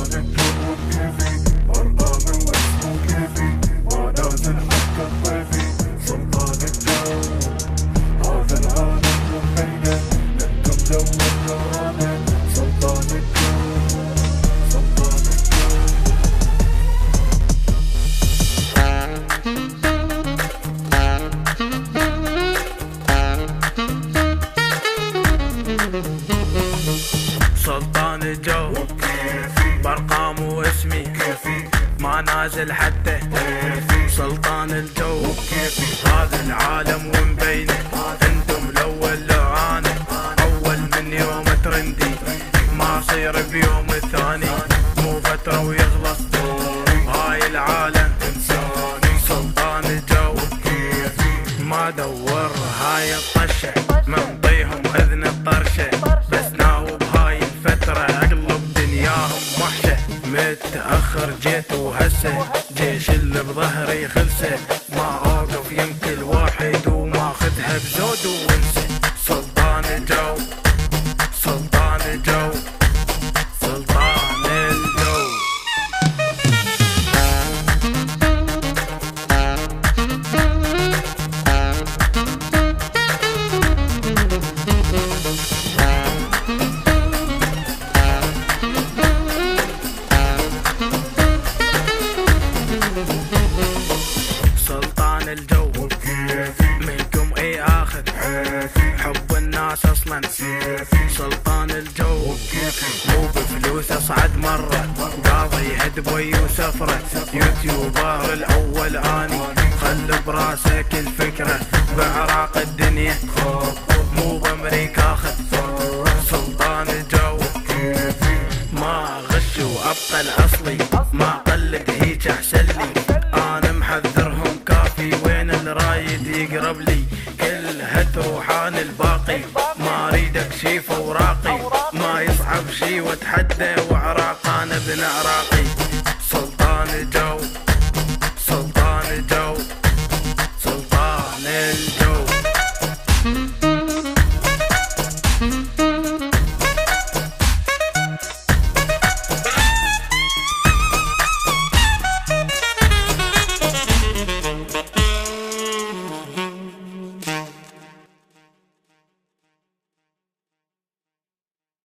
الجو كيفي، ارقامي واسمه كيفي، ما نازل حق الطيفي. سلطان الجو هذا العالم وحيده، نحكم جو الغرامه. سلطان الجو، سلطان الجو. سلطان الجو بارقام واسمي ما نازل حتى. سلطان الجو هذا العالم ومبينه، انتم الاول لو انا اول من يوم ترندي، ما صير بيوم الثاني، مو فتره ويخلص هاي العالم انساني. سلطان الجو ما دور هاي الطشه، منطيهم اذن الطرشه، بس ناوب هاي الفتره اقلب دنياهم وحشه. متاخر جيت وهسه جيش اللي بظهري خلسه، ما اوقف يمكن الواحد وماخذها بزود وانسى. سلطان الجو، سلطان الجو، سلطان الجو. سلطان الجو منكم اي اخذ، حب الناس اصلا. سلطان الجو مو بفلوس اصعد مره، قاضي هدبي وسفره، يوتيوبر الاول اني، خل براسك الفكره، بعراق الدنيا مو بامريكا اخذ. سلطان الجو ما غش وابقى الاصلي، ما قلد هيك احسن لي، انا محذرهم كافي، وين الرايد يقرب لي كل هتروحان الباقي، ما اريدك شي فوراقي، ما يصعب شي واتحدى، وعراق انا ابن عراقي.